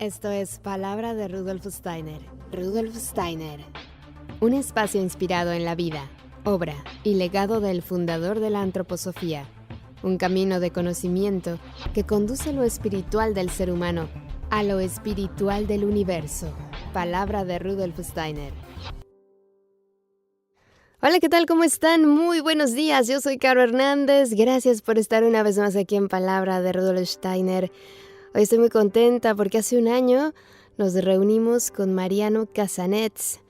Esto es Palabra de Rudolf Steiner. Rudolf Steiner. Un espacio inspirado en la vida, obra y legado del fundador de la antroposofía. Un camino de conocimiento que conduce lo espiritual del ser humano a lo espiritual del universo. Palabra de Rudolf Steiner. Hola, ¿qué tal? ¿Cómo están? Muy buenos días. Yo soy Caro Hernández. Gracias por estar una vez más aquí en Palabra de Rudolf Steiner. Hoy estoy muy contenta porque hace un año nos reunimos con Mariano Casanets.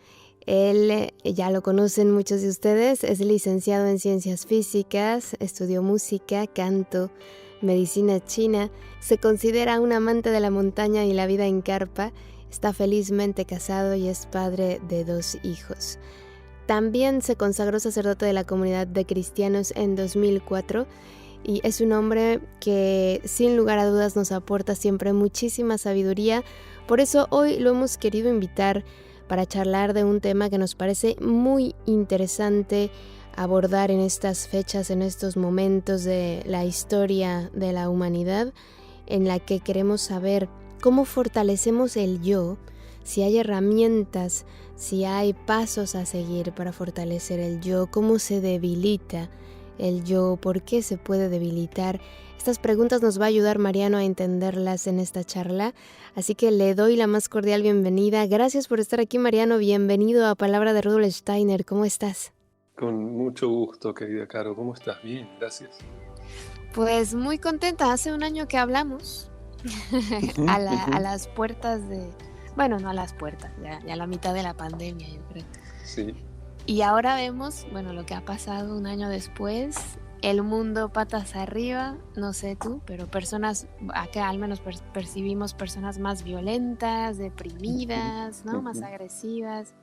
Él, ya lo conocen muchos de ustedes, es licenciado en Ciencias Físicas, estudió música, canto, medicina china, se considera un amante de la montaña y la vida en carpa, está felizmente casado y es padre de 2 hijos. También se consagró sacerdote de la comunidad de cristianos en 2004 y es un hombre que sin lugar a dudas nos aporta siempre muchísima sabiduría. Por eso hoy lo hemos querido invitar para charlar de un tema que nos parece muy interesante abordar en estas fechas, en estos momentos de la historia de la humanidad, en la que queremos saber cómo fortalecemos el yo, si hay herramientas, si hay pasos a seguir para fortalecer el yo, cómo se debilita el yo, por qué se puede debilitar. Estas preguntas nos va a ayudar Mariano a entenderlas en esta charla, así que le doy la más cordial bienvenida. Gracias por estar aquí, Mariano. Bienvenido a Palabra de Rudolf Steiner. ¿Cómo estás? Con mucho gusto, querida Caro. ¿Cómo estás? Bien, gracias. Pues muy contenta. Hace un año que hablamos Ujú, a ujú. las puertas de... Bueno, no a las puertas, ya a la mitad de la pandemia, yo creo. Sí, Y ahora vemos, bueno, lo que ha pasado un año después, el mundo patas arriba, no sé tú, pero personas, acá al menos percibimos personas más violentas, ujú, deprimidas, ¿no? Más ujú. agresivas.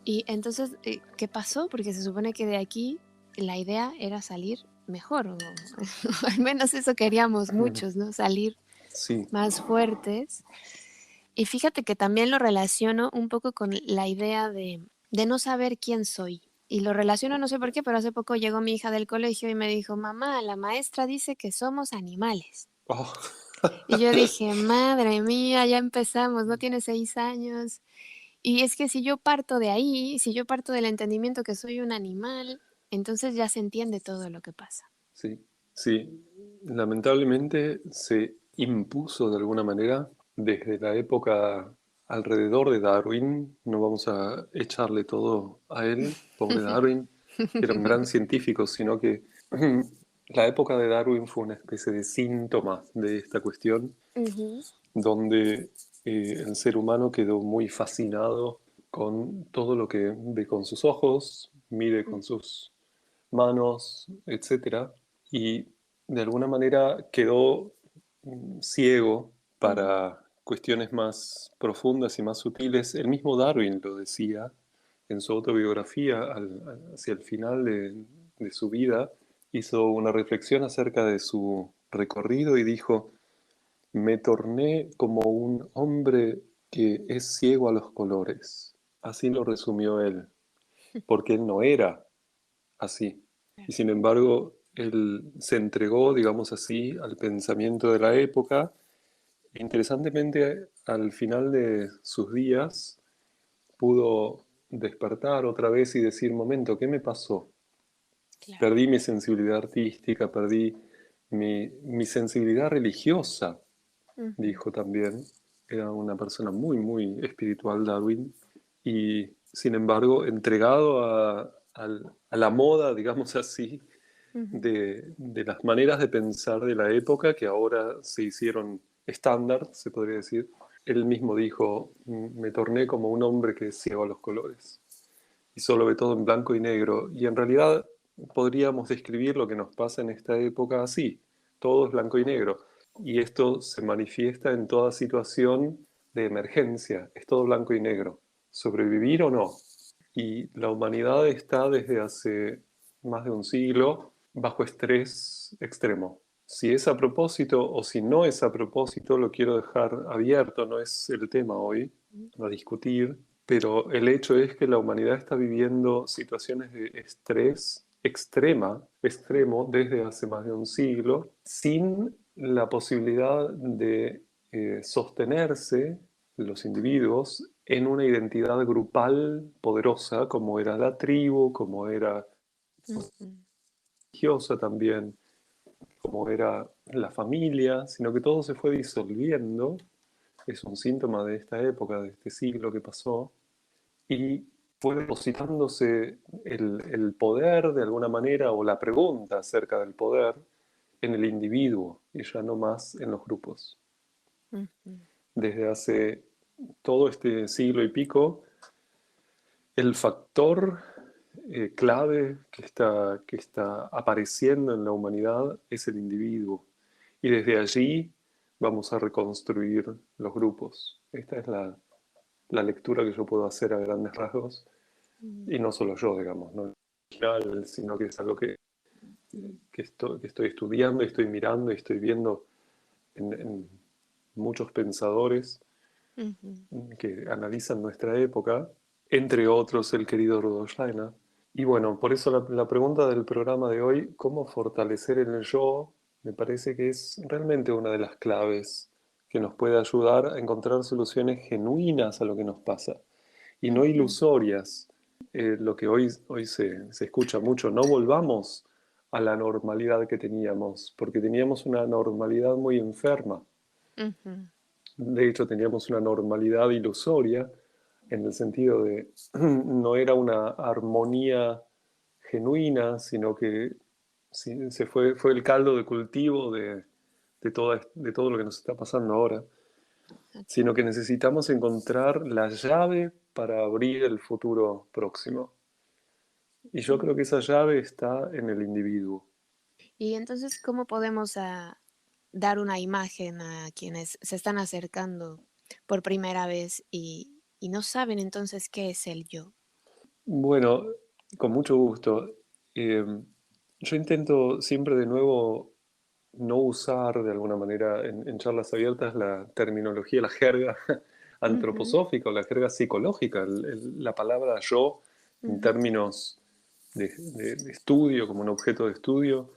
Y entonces, ¿qué pasó? Porque se supone que de aquí la idea era salir mejor, o al menos eso queríamos muchos, ¿no? Salir Sí, más fuertes. Y fíjate que también lo relaciono un poco con la idea de no saber quién soy. Y lo relaciono, no sé por qué, pero hace poco llegó mi hija del colegio y me dijo, mamá, la maestra dice que somos animales. oh. Y yo dije, madre mía, ya empezamos, no tiene 6 años. Y es que si yo parto de ahí, si yo parto del entendimiento que soy un animal, entonces ya se entiende todo lo que pasa. Sí, sí. Lamentablemente se impuso de alguna manera desde la época alrededor de Darwin. No vamos a echarle todo a él, pobre Darwin, que era un gran científico, sino que la época de Darwin fue una especie de síntoma de esta cuestión, Ujú, donde el ser humano quedó muy fascinado con todo lo que ve con sus ojos, mide con sus manos, etcétera, y de alguna manera quedó ciego ujú, para cuestiones más profundas y más sutiles. El mismo Darwin lo decía en su autobiografía hacia el final de su vida, hizo una reflexión acerca de su recorrido y dijo: me torné como un hombre que es ciego a los colores. Así lo resumió él, porque él no era así. Y sin embargo, él se entregó, digamos así, al pensamiento de la época. E interesantemente, al final de sus días, pudo despertar otra vez y decir, momento, ¿qué me pasó? claro. Perdí mi sensibilidad artística, perdí mi sensibilidad religiosa, Ujú, dijo también. Era una persona muy, muy espiritual, Darwin, y sin embargo entregado a la moda, digamos así, ujú. de las maneras de pensar de la época que ahora se hicieron estándar, se podría decir. Él mismo dijo, me torné como un hombre que es ciego a los colores y solo ve todo en blanco y negro. Y en realidad podríamos describir lo que nos pasa en esta época así, todo es blanco y negro. Y esto se manifiesta en toda situación de emergencia, es todo blanco y negro, sobrevivir o no. Y la humanidad está desde hace más de un siglo bajo estrés extremo. Si es a propósito o si no es a propósito, lo quiero dejar abierto, no es el tema hoy a discutir, pero el hecho es que la humanidad está viviendo situaciones de estrés extremo desde hace más de un siglo, sin la posibilidad de sostenerse los individuos en una identidad grupal poderosa, como era la tribu, como era Ujú. religiosa también, como era la familia, sino que todo se fue disolviendo. Es un síntoma de esta época, de este siglo que pasó, y fue depositándose el poder de alguna manera, o la pregunta acerca del poder, en el individuo y ya no más en los grupos. Ujú. Desde hace todo este siglo y pico, el factor clave que está apareciendo en la humanidad es el individuo. Y desde allí vamos a reconstruir los grupos. Esta es la lectura que yo puedo hacer a grandes rasgos. Y no solo yo, digamos, no original, sino que es algo que estoy estudiando, y estoy mirando y estoy viendo en muchos pensadores Ujú. que analizan nuestra época, entre otros el querido Rudolf Steiner. Y bueno, por eso la pregunta del programa de hoy, ¿cómo fortalecer el yo? Me parece que es realmente una de las claves que nos puede ayudar a encontrar soluciones genuinas a lo que nos pasa y no Ujú. ilusorias. Lo que hoy se escucha mucho, no volvamos a la normalidad que teníamos, porque teníamos una normalidad muy enferma. Ujú. De hecho, teníamos una normalidad ilusoria en el sentido de no era una armonía genuina, sino que fue el caldo de cultivo de todo lo que nos está pasando ahora, sino que necesitamos encontrar la llave para abrir el futuro próximo. Y yo creo que esa llave está en el individuo. Y entonces, ¿cómo podemos dar una imagen a quienes se están acercando por primera vez y no saben entonces qué es el yo? Bueno, con mucho gusto. Eh, yo intento siempre de nuevo no usar de alguna manera en charlas abiertas la terminología, la jerga Ujú. antroposófica o la jerga psicológica, la palabra yo en Ujú. términos de estudio, como un objeto de estudio,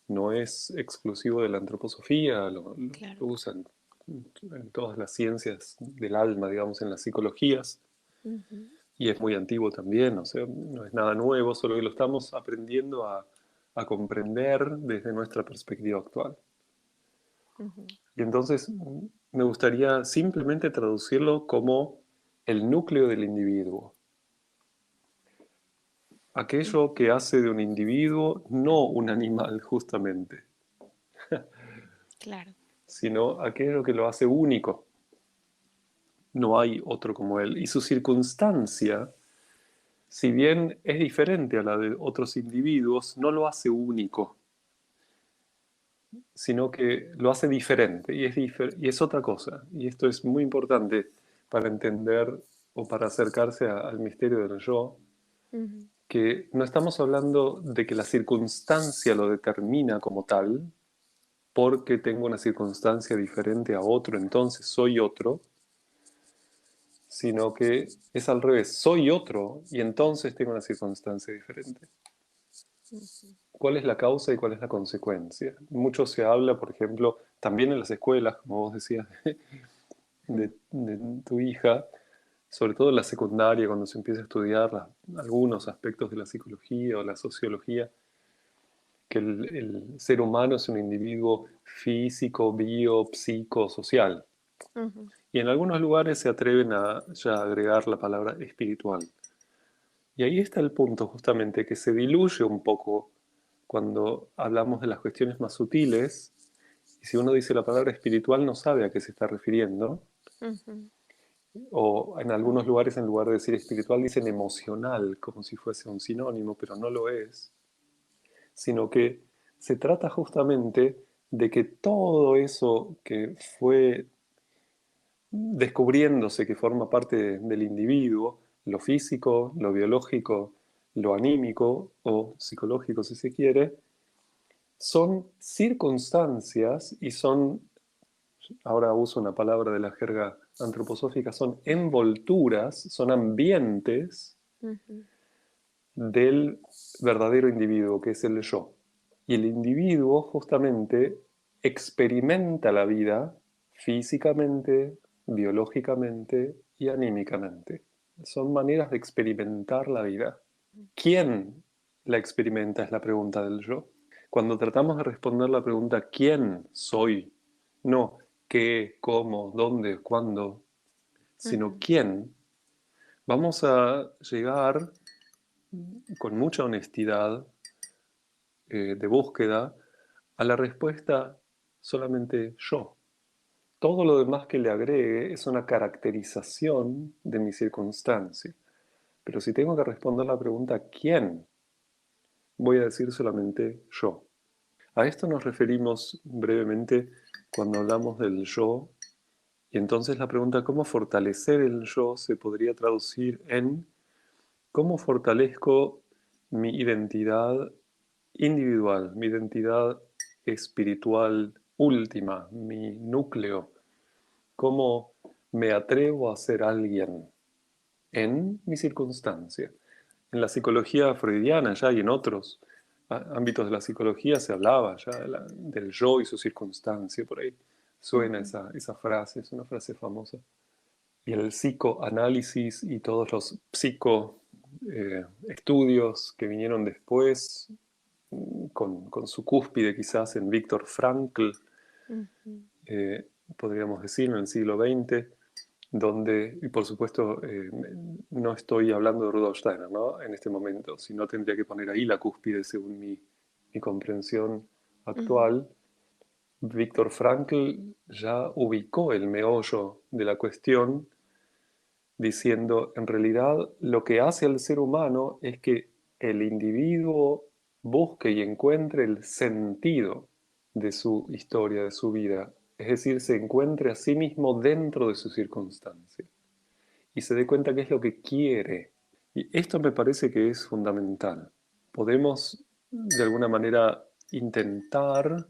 no es exclusivo de la antroposofía, Claro. lo usan en todas las ciencias del alma, digamos, en las psicologías, Ujú. y es muy antiguo también, o sea, no es nada nuevo, solo que lo estamos aprendiendo a comprender desde nuestra perspectiva actual. Ujú. Y entonces me gustaría simplemente traducirlo como el núcleo del individuo, aquello que hace de un individuo no un animal justamente, Claro. sino aquello que lo hace único. No hay otro como él. Y su circunstancia, si bien es diferente a la de otros individuos, no lo hace único, sino que lo hace diferente y es otra cosa. Y esto es muy importante para entender o para acercarse al misterio del yo, Ujú. que no estamos hablando de que la circunstancia lo determina como tal, porque tengo una circunstancia diferente a otro, entonces soy otro, sino que es al revés, soy otro y entonces tengo una circunstancia diferente. Ujú. ¿Cuál es la causa y cuál es la consecuencia? Mucho se habla, por ejemplo, también en las escuelas, como vos decías, de tu hija, sobre todo en la secundaria, cuando se empieza a estudiar algunos aspectos de la psicología o la sociología, que el ser humano es un individuo físico, bio, psico, social. Ujú. Y en algunos lugares se atreven a ya agregar la palabra espiritual. Y ahí está el punto justamente, que se diluye un poco cuando hablamos de las cuestiones más sutiles. Y si uno dice la palabra espiritual no sabe a qué se está refiriendo. Ujú. O en algunos lugares, en lugar de decir espiritual, dicen emocional, como si fuese un sinónimo, pero no lo es. Sino que se trata justamente de que todo eso que fue descubriéndose que forma parte del individuo, lo físico, lo biológico, lo anímico o psicológico si se quiere, son circunstancias y son, ahora uso una palabra de la jerga antroposófica, son envolturas, son ambientes Ujú. del verdadero individuo, que es el yo. Y el individuo justamente experimenta la vida físicamente, biológicamente y anímicamente. Son maneras de experimentar la vida. ¿Quién la experimenta? Es la pregunta del yo. Cuando tratamos de responder la pregunta ¿quién soy? No qué, cómo, dónde, cuándo, sino Ujú. quién, vamos a llegar con mucha honestidad de búsqueda a la respuesta solamente yo. Todo lo demás que le agregue es una caracterización de mi circunstancia. Pero si tengo que responder la pregunta ¿quién? Voy a decir solamente yo. A esto nos referimos brevemente cuando hablamos del yo, y entonces la pregunta ¿cómo fortalecer el yo? Se podría traducir en ¿cómo fortalezco mi identidad individual, mi identidad espiritual última, mi núcleo? ¿Cómo me atrevo a ser alguien en mi circunstancia? En la psicología freudiana ya y en otros ámbitos de la psicología se hablaba ya del yo y su circunstancia, por ahí suena Ujú. esa frase, es una frase famosa. Y el psicoanálisis y todos los psico estudios que vinieron después, con su cúspide quizás en Viktor Frankl, Ujú. podríamos decir, en el siglo XX, donde, y por supuesto, no estoy hablando de Rudolf Steiner, ¿no? En este momento, sino tendría que poner ahí la cúspide según mi comprensión Ujú. actual. Viktor Frankl ya ubicó el meollo de la cuestión diciendo, en realidad lo que hace al ser humano es que el individuo busque y encuentre el sentido de su historia, de su vida, es decir, se encuentre a sí mismo dentro de su circunstancia y se dé cuenta qué es lo que quiere. Y esto me parece que es fundamental. Podemos, de alguna manera, intentar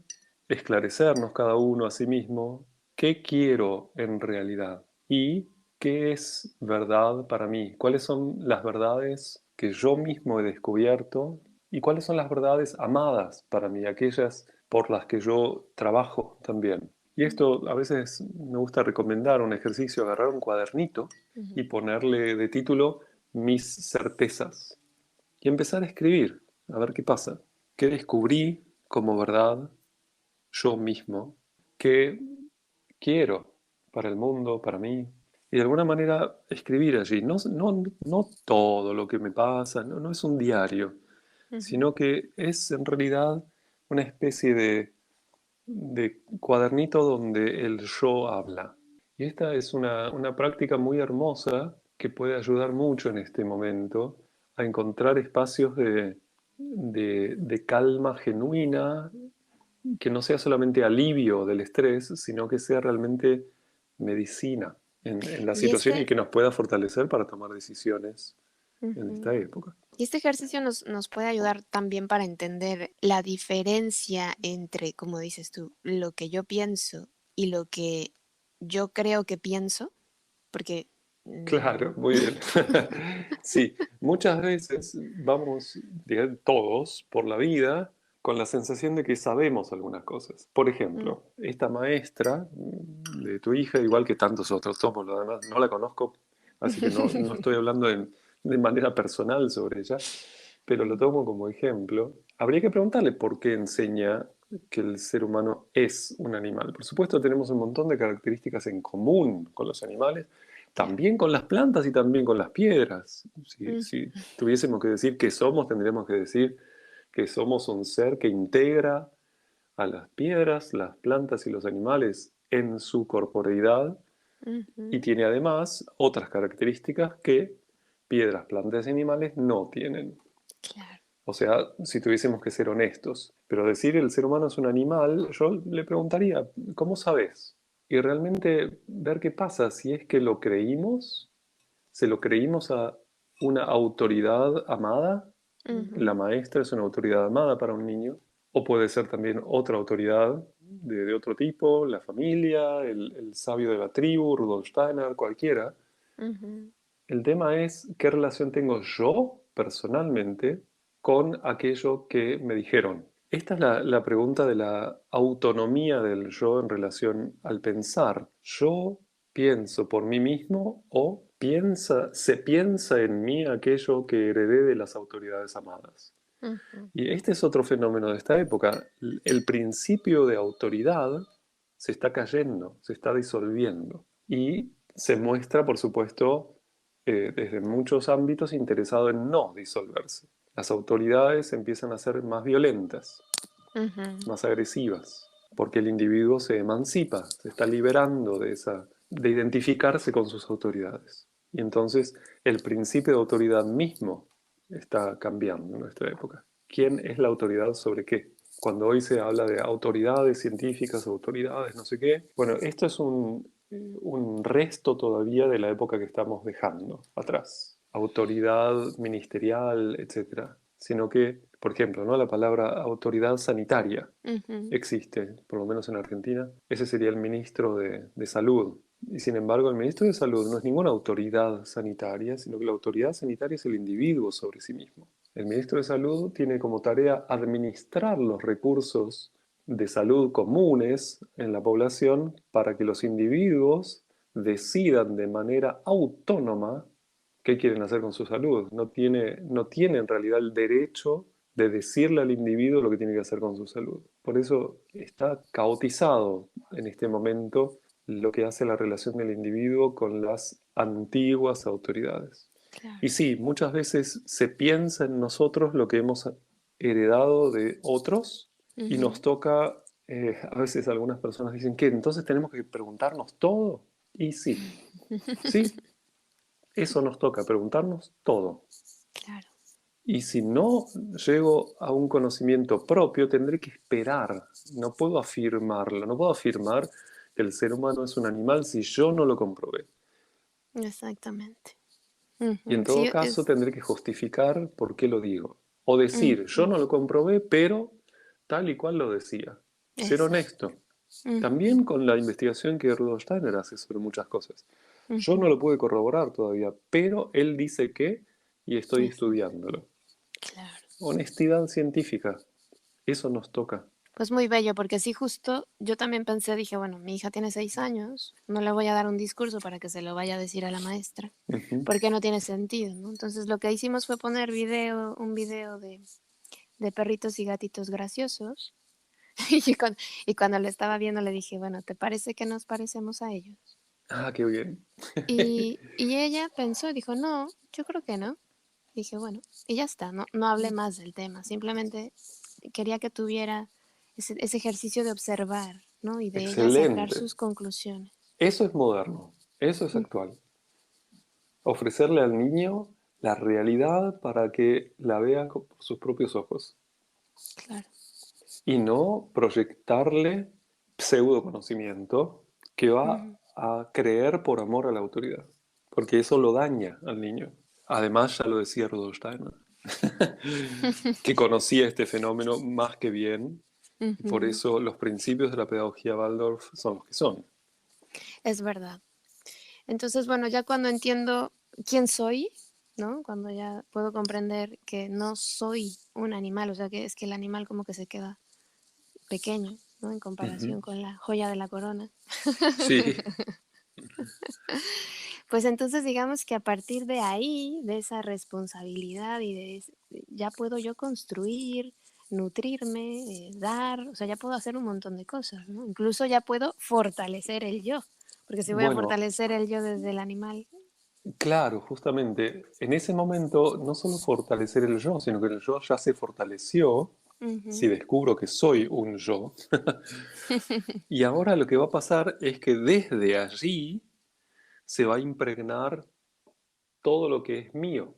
esclarecernos cada uno a sí mismo qué quiero en realidad y qué es verdad para mí, cuáles son las verdades que yo mismo he descubierto y cuáles son las verdades amadas para mí, aquellas por las que yo trabajo también. Y esto a veces me gusta recomendar un ejercicio, agarrar un cuadernito y Ujú. ponerle de título Mis certezas y empezar a escribir, a ver qué pasa. ¿Qué descubrí como verdad yo mismo? ¿Qué quiero para el mundo, para mí? Y de alguna manera escribir allí, no todo lo que me pasa, no es un diario, Ujú. sino que es en realidad una especie de cuadernito donde el yo habla. Y esta es una práctica muy hermosa que puede ayudar mucho en este momento a encontrar espacios de calma genuina, que no sea solamente alivio del estrés, sino que sea realmente medicina en la Y situación y este, que nos pueda fortalecer para tomar decisiones en esta ujú. época. Y este ejercicio nos puede ayudar también para entender la diferencia entre, como dices tú, lo que yo pienso y lo que yo creo que pienso, porque Claro, mm, muy bien. Sí, muchas veces vamos, digamos, todos por la vida con la sensación de que sabemos algunas cosas. Por mm, ejemplo, esta maestra de tu hija, igual que tantos otros, somos lo demás, no la conozco, así que no estoy hablando de manera personal sobre ella, pero lo tomo como ejemplo. Habría que preguntarle por qué enseña que el ser humano es un animal. Por supuesto, tenemos un montón de características en común con los animales, claro. también con las plantas y también con las piedras. Si, Mm. si tuviésemos que decir qué somos, tendríamos que decir que somos un ser que integra a las piedras, las plantas y los animales en su corporeidad y Ujú. tiene además otras características que piedras, plantas y animales no tienen. Claro. O sea, si tuviésemos que ser honestos. Pero decir el ser humano es un animal, yo le preguntaría, ¿cómo sabes? Y realmente ver qué pasa si es que lo creímos, se lo creímos a una autoridad amada. La Ujú. maestra es una autoridad amada para un niño, o puede ser también otra autoridad de otro tipo, la familia, el sabio de la tribu, Rudolf Steiner, cualquiera. Ujú. El tema es qué relación tengo yo personalmente con aquello que me dijeron. Esta es la pregunta de la autonomía del yo en relación al pensar. ¿Yo pienso por mí mismo o se piensa en mí aquello que heredé de las autoridades amadas? Ujú, Y este es otro fenómeno de esta época. El principio de autoridad se está cayendo, se está disolviendo y se muestra, por supuesto, desde muchos ámbitos interesado en no disolverse. Las autoridades empiezan a ser más violentas, ujú. más agresivas, porque el individuo se emancipa, se está liberando de identificarse con sus autoridades. Y entonces el principio de autoridad mismo está cambiando en nuestra época. ¿Quién es la autoridad sobre qué? Cuando hoy se habla de autoridades científicas, autoridades, no sé qué, bueno, esto es un resto todavía de la época que estamos dejando atrás. Autoridad ministerial, etcétera. Sino que, por ejemplo, ¿no? La palabra autoridad sanitaria Ujú. existe, por lo menos en Argentina. Ese sería el ministro de Salud. Y sin embargo, el ministro de Salud no es ninguna autoridad sanitaria, sino que la autoridad sanitaria es el individuo sobre sí mismo. El ministro de Salud tiene como tarea administrar los recursos de salud comunes en la población para que los individuos decidan de manera autónoma qué quieren hacer con su salud. No tiene en realidad el derecho de decirle al individuo lo que tiene que hacer con su salud. Por eso está caotizado en este momento lo que hace la relación del individuo con las antiguas autoridades. Y Claro. sí, muchas veces se piensa en nosotros lo que hemos heredado de otros y nos Ujú. toca, a veces algunas personas dicen que entonces tenemos que preguntarnos todo. Y sí, sí, eso nos toca, preguntarnos todo. Claro. Y si no llego a un conocimiento propio, tendré que esperar. No puedo afirmarlo. No puedo afirmar que el ser humano es un animal si yo no lo comprobé. Exactamente. Y en Ujú. todo Sí, caso es. tendré que justificar por qué lo digo. O decir, yo Ujú. no lo comprobé, pero tal y cual lo decía. Ser Exacto. honesto. Ujú, También con la investigación que Rudolf Steiner hace sobre muchas cosas. Yo no ujú. lo pude corroborar todavía, pero él dice que, y estoy Exacto. estudiándolo. Claro. Honestidad científica, eso nos toca. Pues muy bello, porque sí, justo yo también pensé, dije, bueno, mi hija tiene 6 años, no le voy a dar un discurso para que se lo vaya a decir a la maestra, Ujú. porque no tiene sentido, ¿no? Entonces lo que hicimos fue poner un video de perritos y gatitos graciosos, y cuando lo estaba viendo le dije, bueno, ¿te parece que nos parecemos a ellos? Ah, qué bien. Y ella pensó, dijo, no, yo creo que no. Dije, bueno, y ya está, no hablé más del tema, simplemente quería que tuviera ese ejercicio de observar, ¿no? Y de ella sacar Excelente. sus conclusiones. Eso es moderno, eso es Mm, actual. Ofrecerle al niño la realidad para que la vea por sus propios ojos claro. y no proyectarle pseudo conocimiento que va Ujú. a creer por amor a la autoridad, porque eso lo daña al niño. Además, ya lo decía Rudolf Steiner, que conocía este fenómeno más que bien, y por Ujú. eso los principios de la pedagogía Waldorf son los que son. Es verdad. Entonces, bueno, ya cuando entiendo quién soy, ¿no? Cuando ya puedo comprender que no soy un animal, o sea, que es que el animal como que se queda pequeño, ¿no? En Ujú. comparación con la joya de la corona. Sí, Pues entonces digamos que a partir de ahí, de esa responsabilidad ya puedo yo construir, nutrirme, dar, o sea, ya puedo hacer un montón de cosas, ¿no? Incluso ya puedo fortalecer el yo, porque si voy a bueno, fortalecer el yo desde el animal. claro, justamente en ese momento no solo fortalecer el yo, sino que el yo ya se fortaleció si Ujú. descubro que soy un yo. Y ahora lo que va a pasar es que desde allí se va a impregnar todo lo que es mío.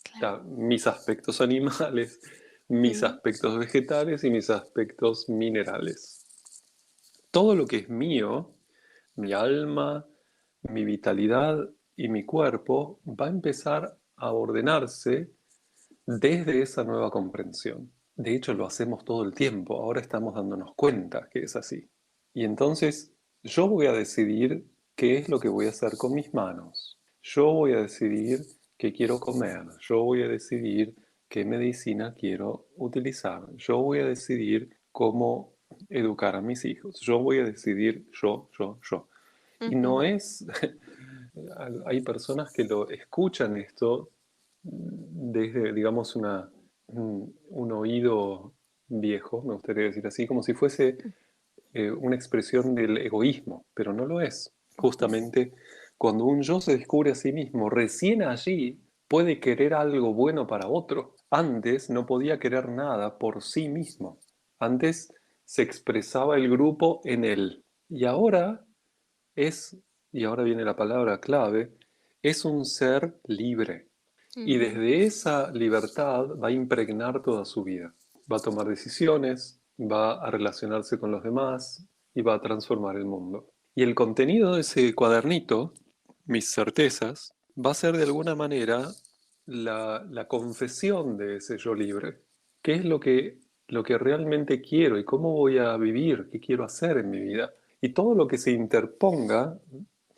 Claro. Mis aspectos animales, mis Ujú. aspectos vegetales y mis aspectos minerales. Todo lo que es mío, mi alma, mi vitalidad y mi cuerpo va a empezar a ordenarse desde esa nueva comprensión. De hecho, lo hacemos todo el tiempo. Ahora estamos dándonos cuenta que es así. Y entonces yo voy a decidir qué es lo que voy a hacer con mis manos. Yo voy a decidir qué quiero comer. Yo voy a decidir qué medicina quiero utilizar. Yo voy a decidir cómo educar a mis hijos. Yo voy a decidir yo. Y no Ujú. es, hay personas que lo escuchan esto desde, digamos, un oído viejo, me gustaría decir así, como si fuese una expresión del egoísmo, pero no lo es. Ujú. Justamente cuando un yo se descubre a sí mismo, recién allí puede querer algo bueno para otro. Antes no podía querer nada por sí mismo. Antes se expresaba el grupo en él. Y ahora es, y ahora viene la palabra clave, es un ser libre. Y Ujú. desde esa libertad va a impregnar toda su vida. Va a tomar decisiones, va a relacionarse con los demás y va a transformar el mundo. Y el contenido de ese cuadernito, mis certezas, va a ser de alguna manera la confesión de ese yo libre. ¿Qué es lo que realmente quiero y cómo voy a vivir? ¿Qué quiero hacer en mi vida? Y todo lo que se interponga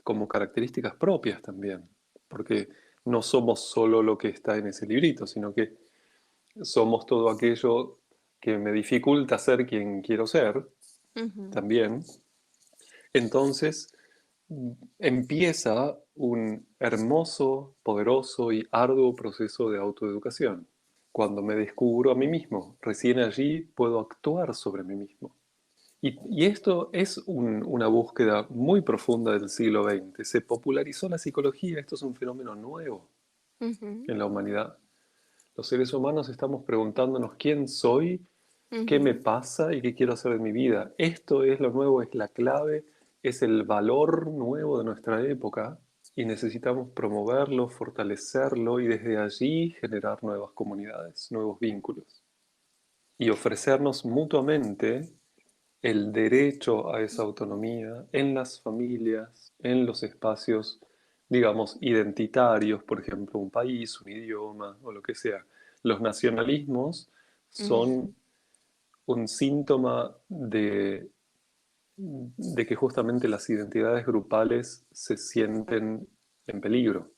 como características propias también, porque no somos solo lo que está en ese librito, sino que somos todo aquello que me dificulta ser quien quiero ser Ujú. también. Entonces empieza un hermoso, poderoso y arduo proceso de autoeducación. Cuando me descubro a mí mismo, recién allí puedo actuar sobre mí mismo. Y esto es una búsqueda muy profunda del siglo XX. Se popularizó la psicología, esto es un fenómeno nuevo Ujú. en la humanidad. Los seres humanos estamos preguntándonos quién soy, qué me Ujú. pasa y qué quiero hacer de mi vida. Esto es lo nuevo, es la clave, es el valor nuevo de nuestra época y necesitamos promoverlo, fortalecerlo y desde allí generar nuevas comunidades, nuevos vínculos y ofrecernos mutuamente el derecho a esa autonomía en las familias, en los espacios, digamos, identitarios, por ejemplo, un país, un idioma o lo que sea. Los nacionalismos Ujú. son un síntoma de que justamente las identidades grupales se sienten en peligro.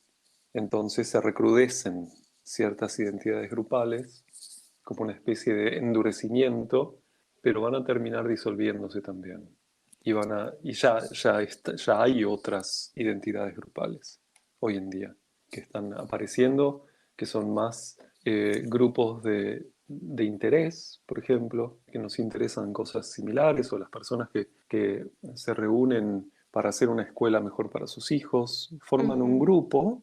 Entonces se recrudecen ciertas identidades grupales como una especie de endurecimiento, pero van a terminar disolviéndose también. Y ya hay otras identidades grupales hoy en día que están apareciendo, que son más grupos de interés, por ejemplo, que nos interesan cosas similares, o las personas que se reúnen para hacer una escuela mejor para sus hijos, forman un Ujú. grupo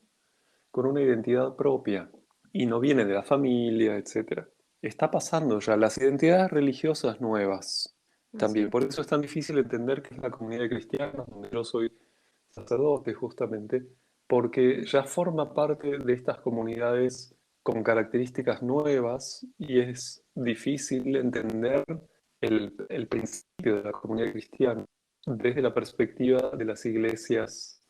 con una identidad propia y no viene de la familia, etcétera. Está pasando ya las identidades religiosas nuevas Así también. es. Por eso es tan difícil entender que es la comunidad cristiana, donde yo soy sacerdote justamente, porque ya forma parte de estas comunidades con características nuevas y es difícil entender el principio de la comunidad cristiana desde la perspectiva de las iglesias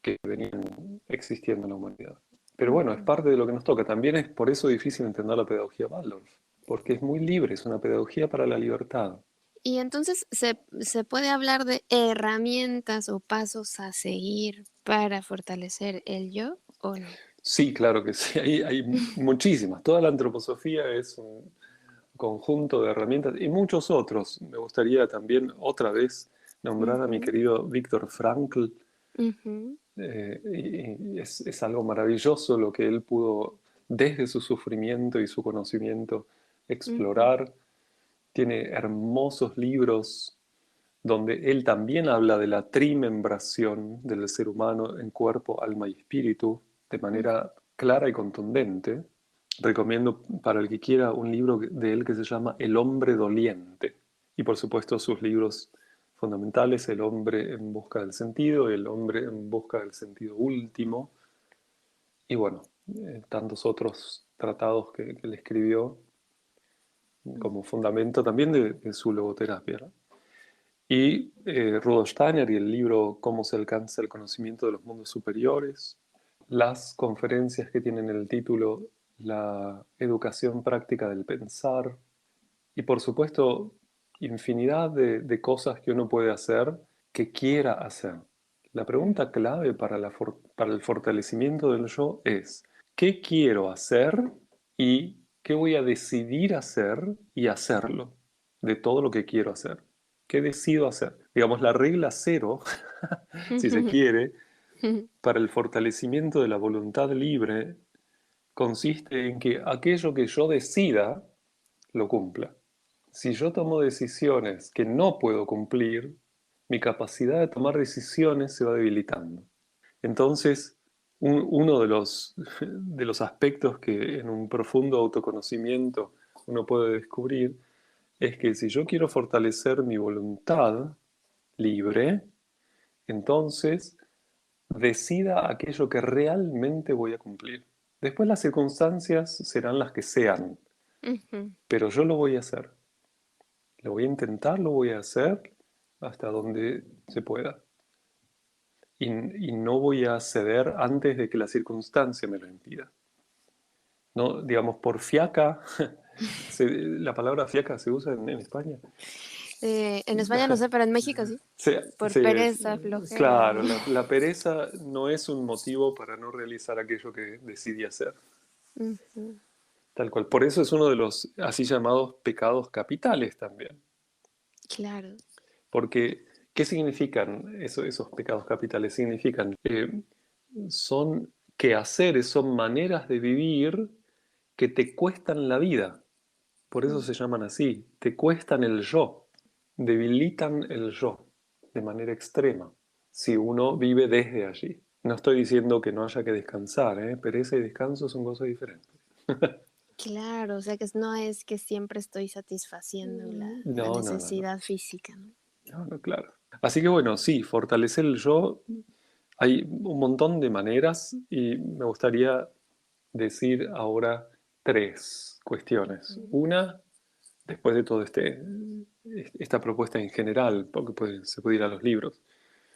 que venían existiendo en la humanidad. Pero bueno, es Ujú. parte de lo que nos toca. También es por eso difícil entender la pedagogía Waldorf, porque es muy libre, es una pedagogía para la libertad. Y entonces, ¿se puede hablar de herramientas o pasos a seguir para fortalecer el yo o no? Sí, claro que sí, hay muchísimas. Toda la antroposofía es un conjunto de herramientas y muchos otros. Me gustaría también otra vez nombrar a mi Ujú. querido Víctor Frankl. Ujú. Y es algo maravilloso lo que él pudo, desde su sufrimiento y su conocimiento, Ujú. explorar. Tiene hermosos libros donde él también habla de la trimembración del ser humano en cuerpo, alma y espíritu de Ujú. manera clara y contundente. Recomiendo para el que quiera un libro de él que se llama El hombre doliente. Y por supuesto sus libros fundamentales, El hombre en busca del sentido, El hombre en busca del sentido último. Y bueno, tantos otros tratados que él escribió como fundamento también de su logoterapia, ¿no? Y Rudolf Steiner y el libro Cómo se alcanza el conocimiento de los mundos superiores, las conferencias que tienen el título La educación práctica del pensar y por supuesto infinidad de cosas que uno puede hacer que quiera hacer. La pregunta clave para el fortalecimiento del yo es, ¿qué quiero hacer y ¿Qué voy a decidir hacer y hacerlo de todo lo que quiero hacer? ¿Qué decido hacer? Digamos, la regla cero, si se quiere, para el fortalecimiento de la voluntad libre consiste en que aquello que yo decida lo cumpla. Si yo tomo decisiones que no puedo cumplir, mi capacidad de tomar decisiones se va debilitando. Entonces, uno de los aspectos que en un profundo autoconocimiento uno puede descubrir es que si yo quiero fortalecer mi voluntad libre, entonces decida aquello que realmente voy a cumplir. Después las circunstancias serán las que sean, Ujú. pero yo lo voy a hacer. Lo voy a intentar, lo voy a hacer hasta donde se pueda. Y no voy a ceder antes de que la circunstancia me lo impida. No, digamos, por fiaca, la palabra fiaca se usa en España. En España no sé, pero en México sí. Por pereza, flojera. Claro, la pereza no es un motivo para no realizar aquello que decidí hacer. Ujú. Tal cual. Por eso es uno de los así llamados pecados capitales también. Claro. Porque, ¿qué significan esos pecados capitales? Significan son quehaceres, son maneras de vivir que te cuestan la vida. Por eso Mm. se llaman así. Te cuestan el yo, debilitan el yo de manera extrema, si uno vive desde allí. No estoy diciendo que no haya que descansar, ¿eh? Pereza y descanso son cosas diferentes. Claro, o sea que no es que siempre estoy satisfaciendo la No, no, no, no. necesidad física, ¿no? No, no, claro. Así que bueno, sí, fortalecer el yo, hay un montón de maneras y me gustaría decir ahora tres cuestiones. Una, después de todo esta propuesta en general, porque se puede ir a los libros.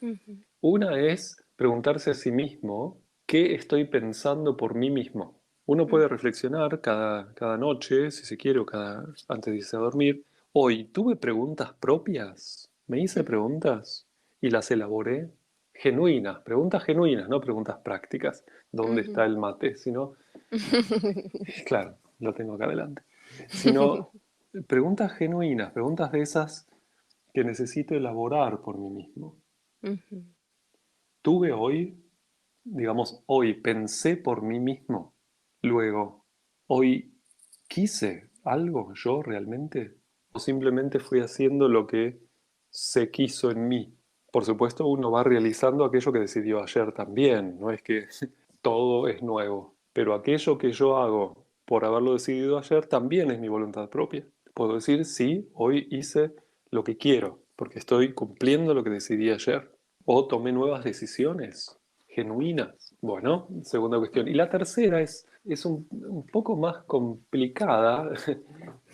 Ujú. Una es preguntarse a sí mismo, ¿qué estoy pensando por mí mismo? Uno Mm. puede reflexionar cada noche, si se quiere, o antes de irse a dormir. Hoy tuve preguntas propias, me hice preguntas y las elaboré. Genuinas, preguntas genuinas, no preguntas prácticas. ¿Dónde está Ujú. el mate? Sino, claro, lo tengo acá adelante. Sino preguntas genuinas, preguntas de esas que necesito elaborar por mí mismo. Ujú. Tuve hoy, digamos, hoy pensé por mí mismo. Luego, hoy quise algo yo realmente. O simplemente fui haciendo lo que se quiso en mí. Por supuesto, uno va realizando aquello que decidió ayer también. No es que todo es nuevo. Pero aquello que yo hago por haberlo decidido ayer también es mi voluntad propia. Puedo decir, sí, hoy hice lo que quiero, porque estoy cumpliendo lo que decidí ayer. O tomé nuevas decisiones genuinas. Bueno, segunda cuestión. Y la tercera es un poco más complicada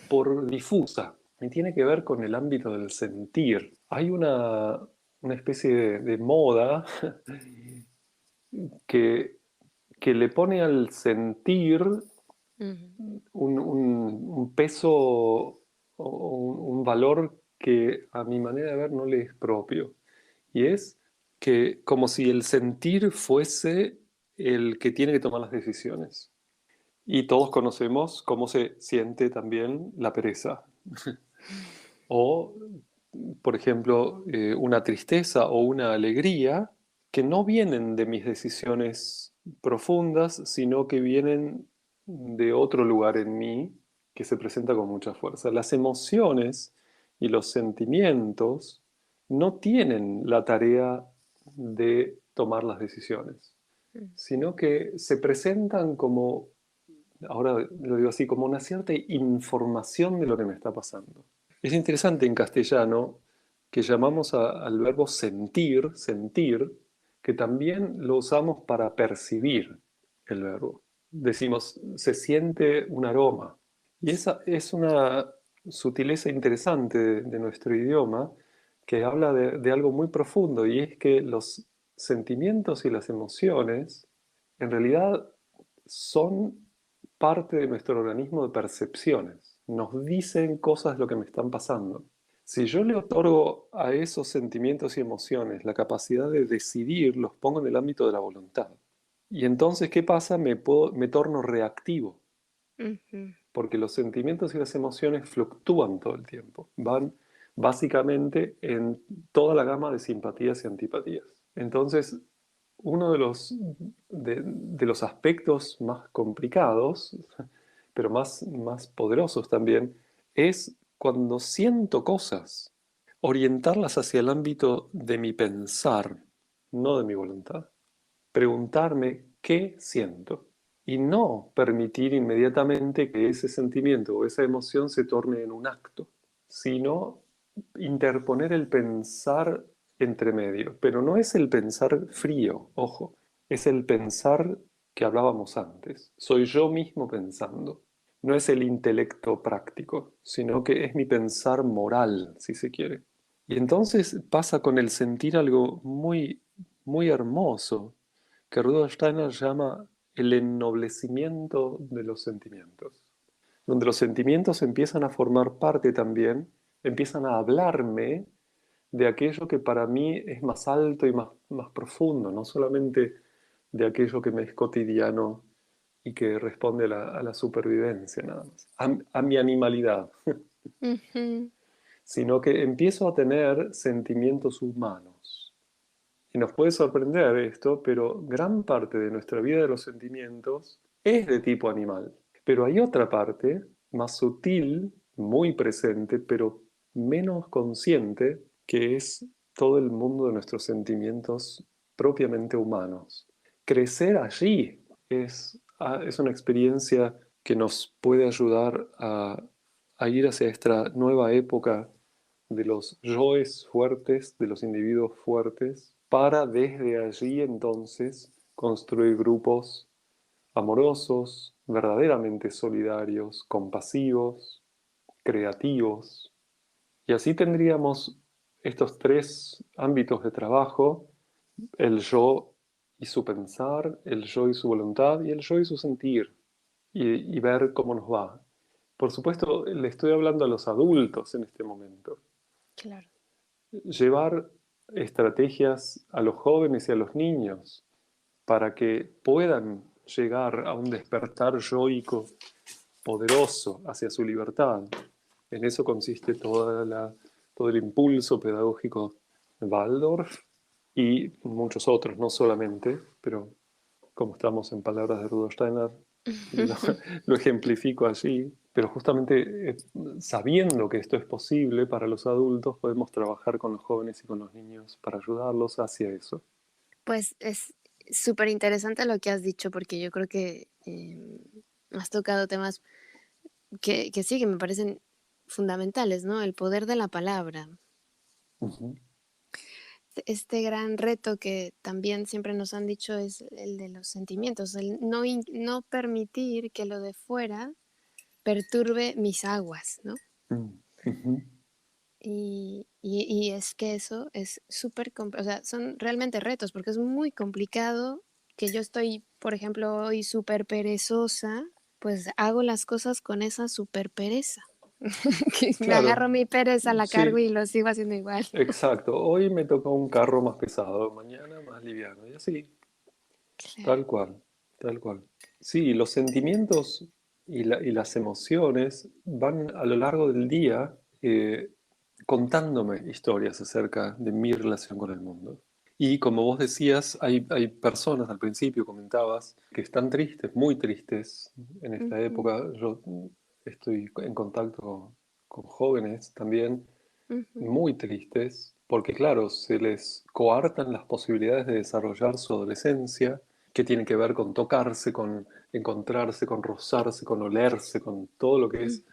por difusa y tiene que ver con el ámbito del sentir. Hay una especie de moda que, que le pone al sentir Ujú. un peso o un valor que a mi manera de ver no le es propio. Y es que como si el sentir fuese el que tiene que tomar las decisiones. Y todos conocemos cómo se siente también la pereza. O, por ejemplo, una tristeza o una alegría que no vienen de mis decisiones profundas, sino que vienen de otro lugar en mí que se presenta con mucha fuerza. Las emociones y los sentimientos no tienen la tarea de tomar las decisiones, sino que se presentan como, ahora lo digo así, como una cierta información de lo que me está pasando. Es interesante en castellano que llamamos al verbo sentir, sentir, que también lo usamos para percibir el verbo. Decimos, se siente un aroma. Y esa es una sutileza interesante de nuestro idioma que habla de algo muy profundo y es que los sentimientos y las emociones en realidad son parte de nuestro organismo de percepciones. Nos dicen cosas de lo que me están pasando. Si yo le otorgo a esos sentimientos y emociones la capacidad de decidir, los pongo en el ámbito de la voluntad. Y entonces, ¿qué pasa? Me torno reactivo. Ujú. porque los sentimientos y las emociones fluctúan todo el tiempo, van básicamente en toda la gama de simpatías y antipatías. Entonces, uno de los aspectos más complicados, pero más poderosos también, es cuando siento cosas, orientarlas hacia el ámbito de mi pensar, no de mi voluntad. Preguntarme qué siento y no permitir inmediatamente que ese sentimiento o esa emoción se torne en un acto, sino interponer el pensar entre medio. Pero no es el pensar frío, ojo, es el pensar que hablábamos antes. Soy yo mismo pensando. No es el intelecto práctico, sino que es mi pensar moral, si se quiere. Y entonces pasa con el sentir algo muy hermoso, que Rudolf Steiner llama el ennoblecimiento de los sentimientos, donde los sentimientos empiezan a formar parte también, empiezan a hablarme de aquello que para mí es más alto y más profundo, no solamente de aquello que me es cotidiano y que responde a la supervivencia nada más, a mi animalidad, Ujú. sino que empiezo a tener sentimientos humanos. Y nos puede sorprender esto, pero gran parte de nuestra vida de los sentimientos es de tipo animal. Pero hay otra parte más sutil, muy presente, pero menos consciente, que es todo el mundo de nuestros sentimientos propiamente humanos. Crecer allí es una experiencia que nos puede ayudar a ir hacia esta nueva época de los yoes fuertes, de los individuos fuertes, para desde allí entonces construir grupos amorosos, verdaderamente solidarios, compasivos, creativos. Y así tendríamos estos tres ámbitos de trabajo: el yo y su pensar, el yo y su voluntad y el yo y su sentir, y ver cómo nos va. Por supuesto, le estoy hablando a los adultos en este momento. Claro. Llevar estrategias a los jóvenes y a los niños para que puedan llegar a un despertar yoico poderoso hacia su libertad. En eso consiste todo el impulso pedagógico de Waldorf y muchos otros, no solamente, pero como estamos en palabras de Rudolf Steiner, lo, lo ejemplifico allí. Pero justamente sabiendo que esto es posible para los adultos, podemos trabajar con los jóvenes y con los niños para ayudarlos hacia eso. Pues es súper interesante lo que has dicho, porque yo creo que has tocado temas que sí, que me parecen fundamentales, ¿no? El poder de la palabra. Ujú. Este gran reto que también siempre nos han dicho es el de los sentimientos, el no permitir que lo de fuera perturbe mis aguas, ¿no? Mm, ujú. Y es que eso es súper, o sea, son realmente retos, porque es muy complicado que yo estoy, por ejemplo, hoy súper perezosa, pues hago las cosas con esa súper pereza. Que me Claro, agarro mi pereza, la cargo sí, y lo sigo haciendo igual. exacto. Hoy me tocó un carro más pesado, mañana más liviano, y así, Claro. tal cual, tal cual. Sí, los sentimientos y las emociones van a lo largo del día contándome historias acerca de mi relación con el mundo. Y como vos decías, hay personas, al principio comentabas, que están tristes, muy tristes en esta Ujú, época. Yo estoy en contacto con jóvenes también ujú, muy tristes, porque claro, se les coartan las posibilidades de desarrollar su adolescencia, que tiene que ver con tocarse, con encontrarse, con rozarse, con olerse, con todo lo que es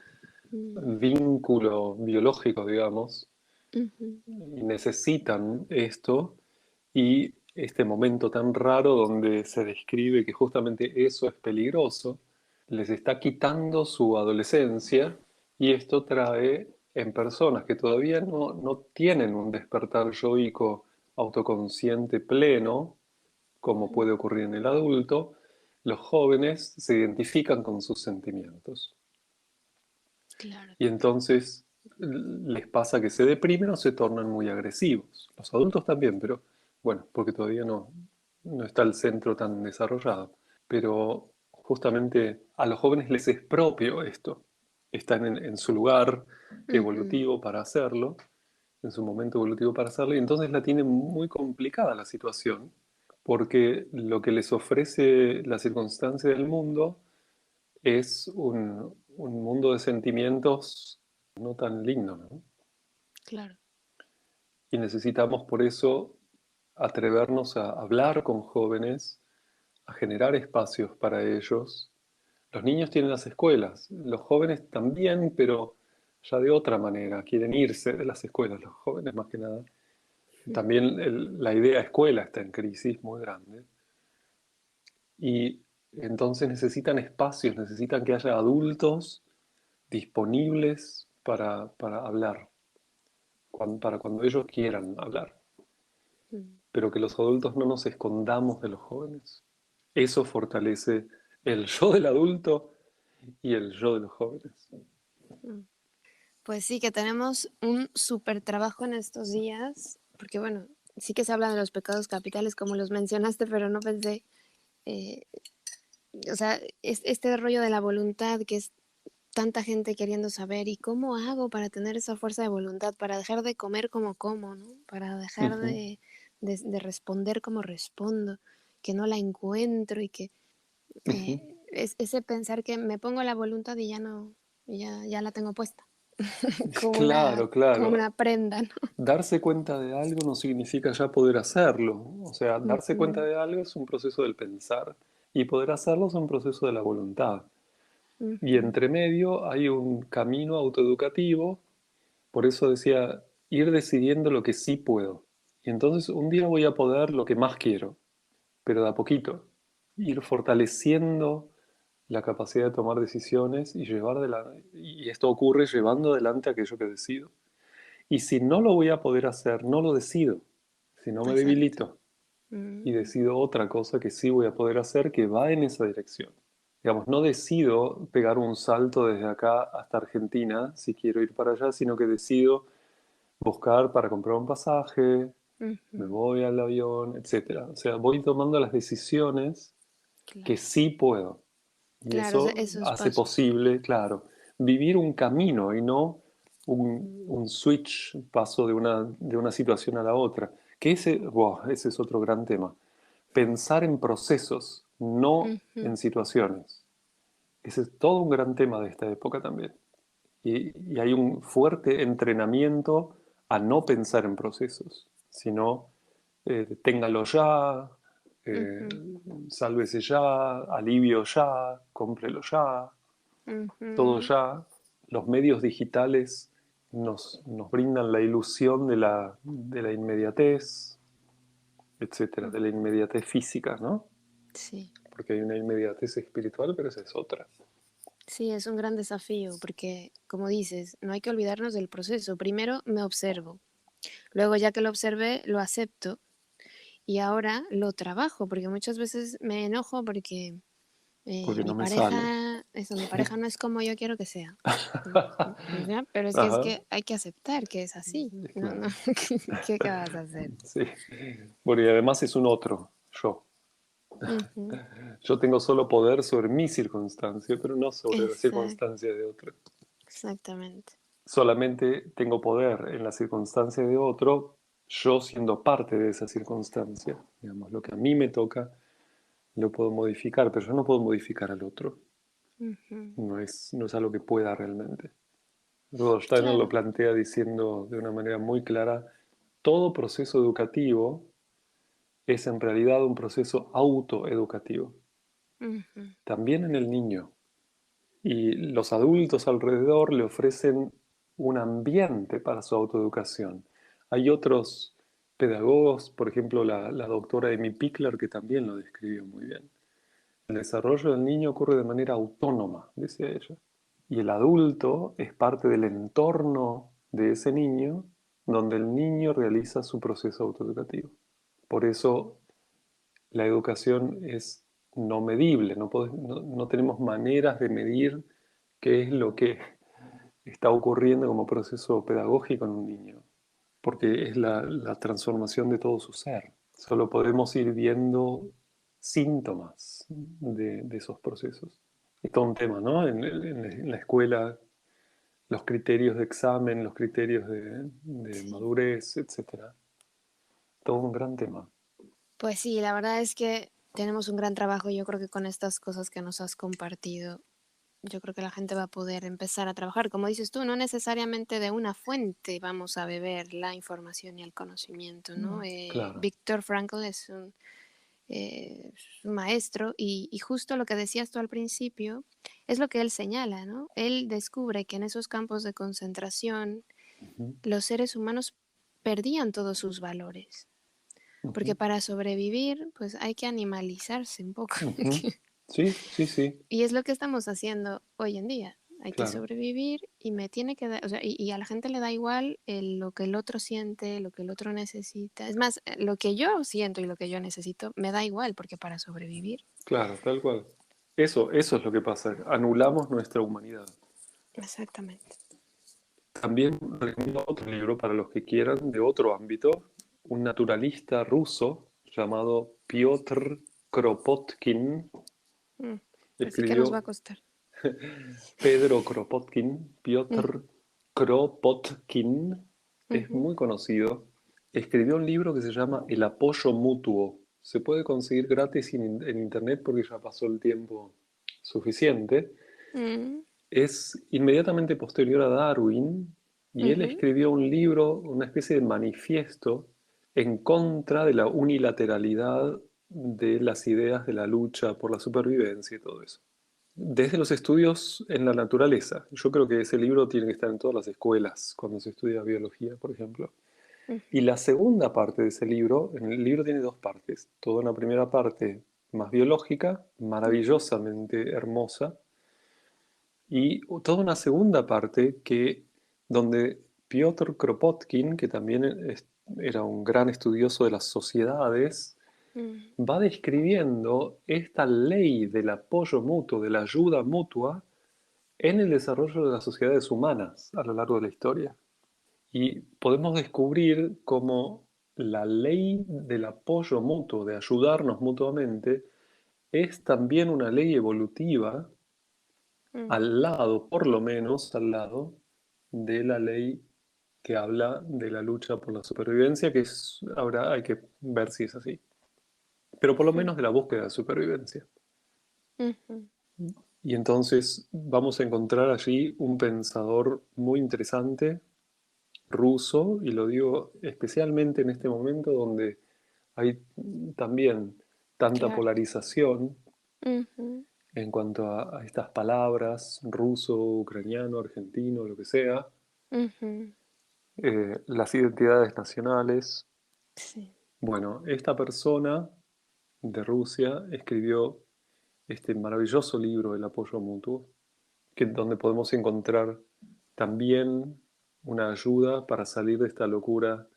ujú, vínculo biológico, digamos, ujú. y necesitan esto y este momento tan raro donde se describe que justamente eso es peligroso, les está quitando su adolescencia y esto trae en personas que todavía no tienen un despertar yoico autoconsciente pleno, como puede ocurrir en el adulto, los jóvenes se identifican con sus sentimientos. Claro. Y entonces les pasa que se deprimen o se tornan muy agresivos. Los adultos también, pero bueno, porque todavía no está el centro tan desarrollado. Pero justamente a los jóvenes les es propio esto. Están en su lugar Ujú. evolutivo para hacerlo, en su momento evolutivo para hacerlo, y entonces la tienen muy complicada la situación, porque lo que les ofrece la circunstancia del mundo es un mundo de sentimientos no tan lindo, ¿no? Claro. Y necesitamos por eso atrevernos a hablar con jóvenes, a generar espacios para ellos. Los niños tienen las escuelas, los jóvenes también, pero ya de otra manera, quieren irse de las escuelas, los jóvenes más que nada. También la idea escuela está en crisis muy grande. Y entonces necesitan espacios, necesitan que haya adultos disponibles para hablar, para cuando ellos quieran hablar, Mm. pero que los adultos no nos escondamos de los jóvenes. Eso fortalece el yo del adulto y el yo de los jóvenes. Mm. Pues sí, que tenemos un súper trabajo en estos días, porque bueno, sí que se habla de los pecados capitales como los mencionaste, pero no pensé, eh, o sea, este rollo de la voluntad, que es tanta gente queriendo saber, ¿y cómo hago para tener esa fuerza de voluntad, para dejar de comer como como, ¿no? Para dejar Ujú, de responder como respondo, que no la encuentro y que ujú. es ese pensar que me pongo la voluntad y ya no, ya la tengo puesta, como Claro, como claro. una prenda, ¿no? Darse cuenta de algo no significa ya poder hacerlo. O sea, darse cuenta Ujú, de algo es un proceso del pensar y poder hacerlo es un proceso de la voluntad. Y ujú, entre medio hay un camino autoeducativo, por eso decía, ir decidiendo lo que sí puedo. Y entonces un día voy a poder lo que más quiero, pero de a poquito. Ir fortaleciendo la capacidad de tomar decisiones y y esto ocurre llevando adelante aquello que decido. Y si no lo voy a poder hacer, no lo decido, si no me exacto. debilito y Mm, decido otra cosa que sí voy a poder hacer que va en esa dirección. Digamos, no decido pegar un salto desde acá hasta Argentina si quiero ir para allá, sino que decido buscar para comprar un pasaje, me ujú, voy al avión, etcétera. O sea, voy tomando las decisiones que claro, sí puedo. Y claro, eso esos hace pasos. posible, claro, vivir un camino y no un switch, un paso de una situación a la otra. Que ese es otro gran tema. Pensar en procesos, no Ujú, en situaciones. Ese es todo un gran tema de esta época también. Y hay un fuerte entrenamiento a no pensar en procesos, sino téngalo ya, eh, ujú, sálvese ya, alivio ya, cómprelo ya, todo ujú, ya. Los medios digitales nos brindan la ilusión de la inmediatez, etcétera, mm, de la inmediatez física, ¿no? sí. Porque hay una inmediatez espiritual, pero esa es otra. Sí, es un gran desafío porque, como dices, no hay que olvidarnos del proceso. Primero me observo, luego ya que lo observé, lo acepto y ahora lo trabajo, porque muchas veces me enojo porque Porque no mi me sale. pareja, eso, mi pareja no es como yo quiero que sea. ¿Ya? Pero es Ajá, que hay que aceptar que es así. No, no, claro. ¿qué vas a hacer? Sí. Bueno, y además es un otro, yo. Ujú, Yo tengo solo poder sobre mi circunstancia, pero no sobre la circunstancia de otro. exactamente. Solamente tengo poder en la circunstancia de otro, yo siendo parte de esa circunstancia. Digamos, lo que a mí me toca lo puedo modificar, pero yo no puedo modificar al otro. Ujú, No es algo que pueda realmente. Rudolf Steiner lo claro. plantea diciendo de una manera muy clara, todo proceso educativo es en realidad un proceso autoeducativo, Ujú, también en el niño. Y los adultos alrededor le ofrecen un ambiente para su autoeducación. Hay otros pedagogos, por ejemplo la doctora Amy Pickler, que también lo describió muy bien. El desarrollo del niño ocurre de manera autónoma, decía ella. Y el adulto es parte del entorno de ese niño, donde el niño realiza su proceso autoeducativo. Por eso la educación es no medible, no tenemos maneras de medir qué es lo que está ocurriendo como proceso pedagógico en un niño, porque es la transformación de todo su ser. Solo podemos ir viendo síntomas de esos procesos. Es todo un tema, ¿no? En la escuela, los criterios de examen, los criterios de Sí. madurez, etcétera. Todo un gran tema. Pues sí, la verdad es que tenemos un gran trabajo. Yo creo que con estas cosas que nos has compartido, yo creo que la gente va a poder empezar a trabajar. Como dices tú, no necesariamente de una fuente vamos a beber la información y el conocimiento, ¿no? Claro. Viktor Frankl es un maestro y justo lo que decías tú al principio es lo que él señala, ¿no? Él descubre que en esos campos de concentración Ujú, los seres humanos perdían todos sus valores. Porque ujú, para sobrevivir, pues hay que animalizarse un poco. ujú. Sí, sí, sí, Y es lo que estamos haciendo hoy en día. Hay que claro. sobrevivir y me tiene que dar, o sea, y a la gente le da igual lo que el otro siente, lo que el otro necesita. Es más, lo que yo siento y lo que yo necesito me da igual, porque para sobrevivir. Claro, tal cual. Eso es lo que pasa. Anulamos nuestra humanidad. Exactamente. También recomiendo otro libro para los que quieran de otro ámbito, un naturalista ruso llamado Piotr Kropotkin. Mm, así que nos va a Escribió costar. Pedro Kropotkin, Mm, Piotr Kropotkin, es ujú, muy conocido. Escribió un libro que se llama El apoyo mutuo. Se puede conseguir gratis en internet porque ya pasó el tiempo suficiente. mm, Es inmediatamente posterior a Darwin y él ujú, escribió un libro, una especie de manifiesto en contra de la unilateralidad de las ideas de la lucha por la supervivencia y todo eso. Desde los estudios en la naturaleza. Yo creo que ese libro tiene que estar en todas las escuelas cuando se estudia biología, por ejemplo. Y ujú, la segunda parte de ese libro, en el libro tiene dos partes. Toda una primera parte más biológica, ujú, maravillosamente hermosa, y toda una segunda parte donde Piotr Kropotkin, que también era un gran estudioso de las sociedades, mm, va describiendo esta ley del apoyo mutuo, de la ayuda mutua en el desarrollo de las sociedades humanas a lo largo de la historia. Y podemos descubrir cómo la ley del apoyo mutuo, de ayudarnos mutuamente, es también una ley evolutiva mm. al lado, por lo menos al lado, de la ley que habla de la lucha por la supervivencia, ahora hay que ver si es así, pero por lo Mm, menos de la búsqueda de supervivencia. ujú. Y entonces vamos a encontrar allí un pensador muy interesante, ruso, y lo digo especialmente en este momento donde hay también tanta Claro. polarización Ujú, en cuanto a estas palabras, ruso, ucraniano, argentino, lo que sea, ujú. las identidades nacionales. Sí. Bueno, esta persona de Rusia escribió este maravilloso libro, El apoyo mutuo, donde podemos encontrar también una ayuda para salir de esta locura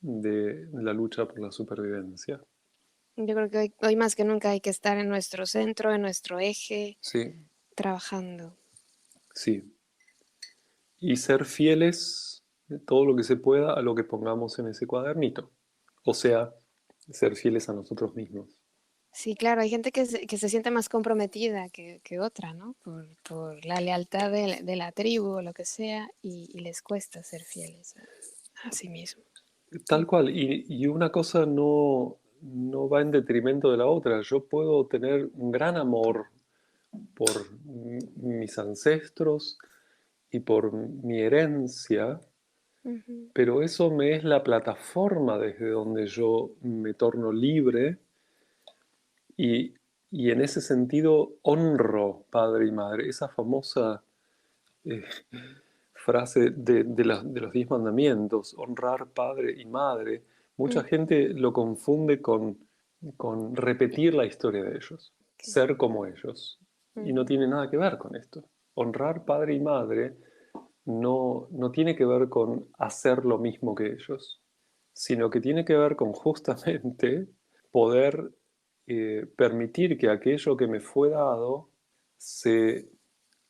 de la lucha por la supervivencia. Yo creo que hoy más que nunca hay que estar en nuestro centro, en nuestro eje, Sí, trabajando. sí. Y ser fieles todo lo que se pueda a lo que pongamos en ese cuadernito. O sea, ser fieles a nosotros mismos. Sí, claro, hay gente que se siente más comprometida que otra, ¿no? Por la lealtad de la tribu o lo que sea, y les cuesta ser fieles a sí mismos. Tal cual, y una cosa no va en detrimento de la otra. Yo puedo tener un gran amor por mis ancestros y por mi herencia, Ujú, pero eso me es la plataforma desde donde yo me torno libre y, y en ese sentido honro padre y madre. Esa famosa eh, frase de los 10 mandamientos, honrar padre y madre, mucha ujú, gente lo confunde con repetir la historia de ellos, ok, ser como ellos, y no ujú, tiene nada que ver con esto. Honrar padre y madre no tiene que ver con hacer lo mismo que ellos, sino que tiene que ver con justamente poder permitir que aquello que me fue dado se,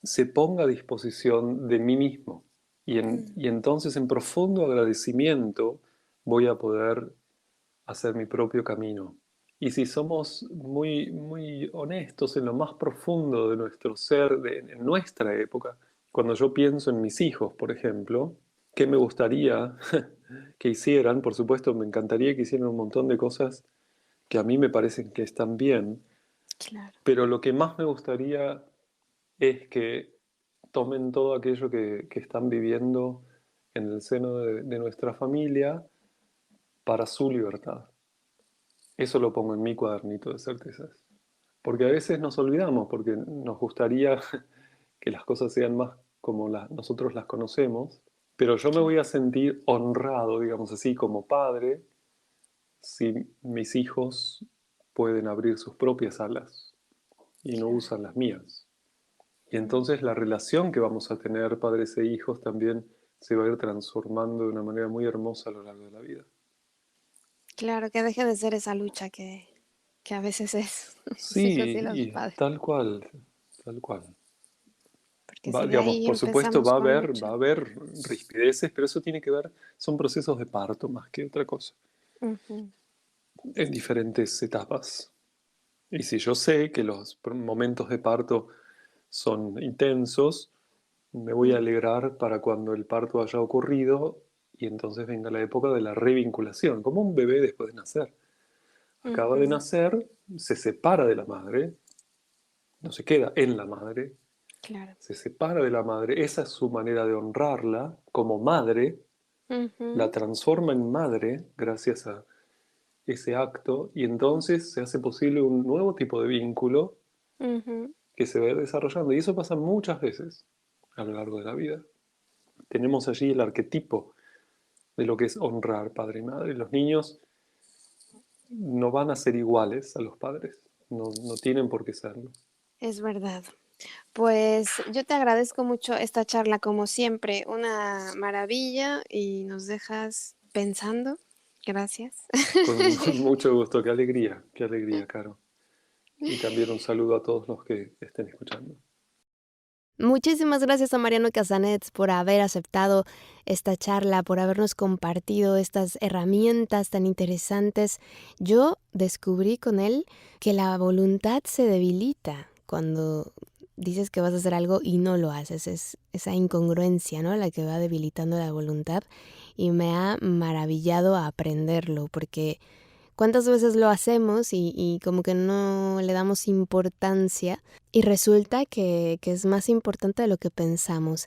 se ponga a disposición de mí mismo. mm, Y entonces en profundo agradecimiento voy a poder hacer mi propio camino. Y si somos muy, muy honestos en lo más profundo de nuestro ser, en nuestra época, cuando yo pienso en mis hijos, por ejemplo, ¿qué me gustaría que hicieran? Por supuesto, me encantaría que hicieran un montón de cosas que a mí me parecen que están bien, Claro. pero lo que más me gustaría es que tomen todo aquello que están viviendo en el seno de nuestra familia para su libertad. Eso lo pongo en mi cuadernito de certezas. Porque a veces nos olvidamos, porque nos gustaría que las cosas sean más como nosotros las conocemos, pero yo me Claro. voy a sentir honrado, digamos así, como padre, si mis hijos pueden abrir sus propias alas y no Claro. usan las mías. Y Mm. entonces la relación que vamos a tener padres e hijos también se va a ir transformando de una manera muy hermosa a lo largo de la vida. Claro, que deje de ser esa lucha que a veces es los hijos Sí, y los y padres, tal cual, tal cual. porque si de Digamos, ahí por supuesto empezamos con va lucha. a haber rispideces, pero eso tiene que ver, son procesos de parto más que otra cosa, Ujú. en diferentes etapas. Y si yo sé que los momentos de parto son intensos, me voy a Mm. alegrar para cuando el parto haya ocurrido y entonces venga la época de la revinculación, como un bebé después de nacer. Acaba de Ujú. nacer, se separa de la madre, no se queda en la madre, Claro. se separa de la madre, esa es su manera de honrarla como madre, la Ujú. transforma en madre gracias a ese acto y entonces se hace posible un nuevo tipo de vínculo Ujú. que se va a ir desarrollando. Y eso pasa muchas veces a lo largo de la vida. Tenemos allí el arquetipo de lo que es honrar padre y madre. Los niños no van a ser iguales a los padres, no tienen por qué serlo. Es verdad. Pues yo te agradezco mucho esta charla, como siempre, una maravilla y nos dejas pensando. Gracias. Con mucho gusto, qué alegría, Caro. Y también un saludo a todos los que estén escuchando. Muchísimas gracias a Mariano Casanets por haber aceptado esta charla, por habernos compartido estas herramientas tan interesantes. Yo descubrí con él que la voluntad se debilita cuando dices que vas a hacer algo y no lo haces. Es esa incongruencia, ¿no? La que va debilitando la voluntad y me ha maravillado aprenderlo porque ¿cuántas veces lo hacemos y como que no le damos importancia? Y resulta que es más importante de lo que pensamos.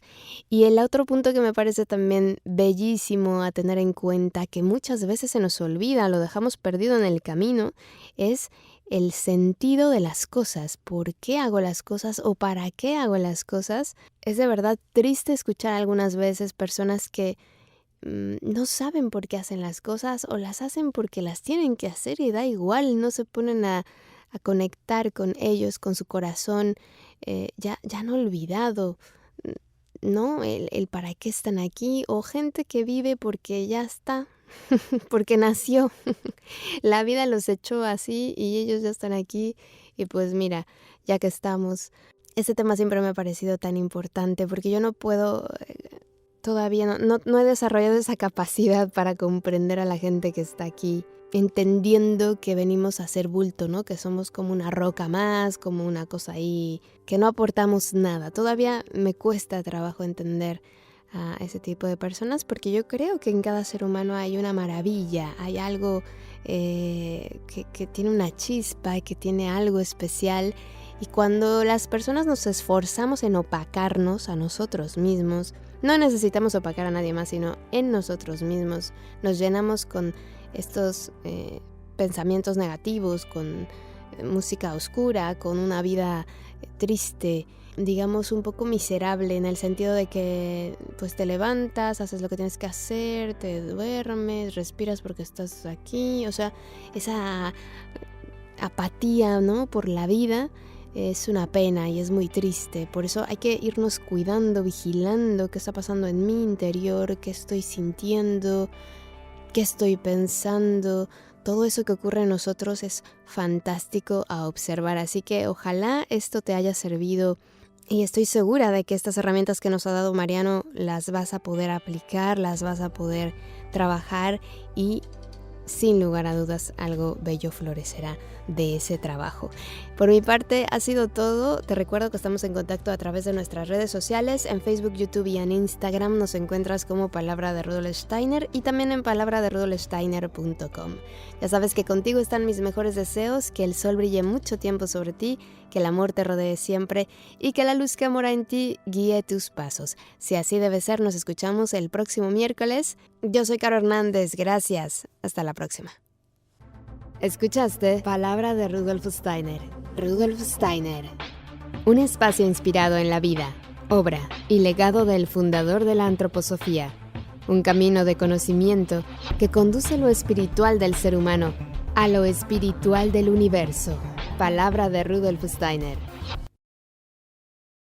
Y el otro punto que me parece también bellísimo a tener en cuenta, que muchas veces se nos olvida, lo dejamos perdido en el camino, es el sentido de las cosas. ¿Por qué hago las cosas o para qué hago las cosas? Es de verdad triste escuchar algunas veces personas que no saben por qué hacen las cosas o las hacen porque las tienen que hacer y da igual, no se ponen a conectar con ellos, con su corazón, ya han olvidado, ¿no? El para qué están aquí o gente que vive porque ya está, porque nació, la vida los echó así y ellos ya están aquí y pues mira, ya que estamos, este tema siempre me ha parecido tan importante porque yo no puedo todavía no he desarrollado esa capacidad para comprender a la gente que está aquí, entendiendo que venimos a hacer bulto, ¿no? Que somos como una roca más, como una cosa ahí, que no aportamos nada. Todavía me cuesta trabajo entender a ese tipo de personas porque yo creo que en cada ser humano hay una maravilla, hay algo que tiene una chispa, que tiene algo especial. Y cuando las personas nos esforzamos en opacarnos a nosotros mismos, no necesitamos opacar a nadie más, sino en nosotros mismos. Nos llenamos con estos pensamientos negativos, con música oscura, con una vida triste, digamos un poco miserable, en el sentido de que pues te levantas, haces lo que tienes que hacer, te duermes, respiras porque estás aquí, o sea, esa apatía, ¿no? Por la vida. Es una pena y es muy triste, por eso hay que irnos cuidando, vigilando qué está pasando en mi interior, qué estoy sintiendo, qué estoy pensando. Todo eso que ocurre en nosotros es fantástico a observar, así que ojalá esto te haya servido y estoy segura de que estas herramientas que nos ha dado Mariano las vas a poder aplicar, las vas a poder trabajar y sin lugar a dudas algo bello florecerá de ese trabajo. Por mi parte ha sido todo. Te recuerdo que estamos en contacto a través de nuestras redes sociales. En Facebook, YouTube y en Instagram nos encuentras como Palabra de Rudolf Steiner y también en palabraderudolfsteiner.com. Ya sabes que contigo están mis mejores deseos, que el sol brille mucho tiempo sobre ti, que el amor te rodee siempre y que la luz que mora en ti guíe tus pasos. Si así debe ser, nos escuchamos el próximo miércoles. Yo soy Caro Hernández, gracias. Hasta la próxima. Escuchaste Palabra de Rudolf Steiner. Rudolf Steiner. Un espacio inspirado en la vida, obra y legado del fundador de la antroposofía. Un camino de conocimiento que conduce lo espiritual del ser humano a lo espiritual del universo. Palabra de Rudolf Steiner.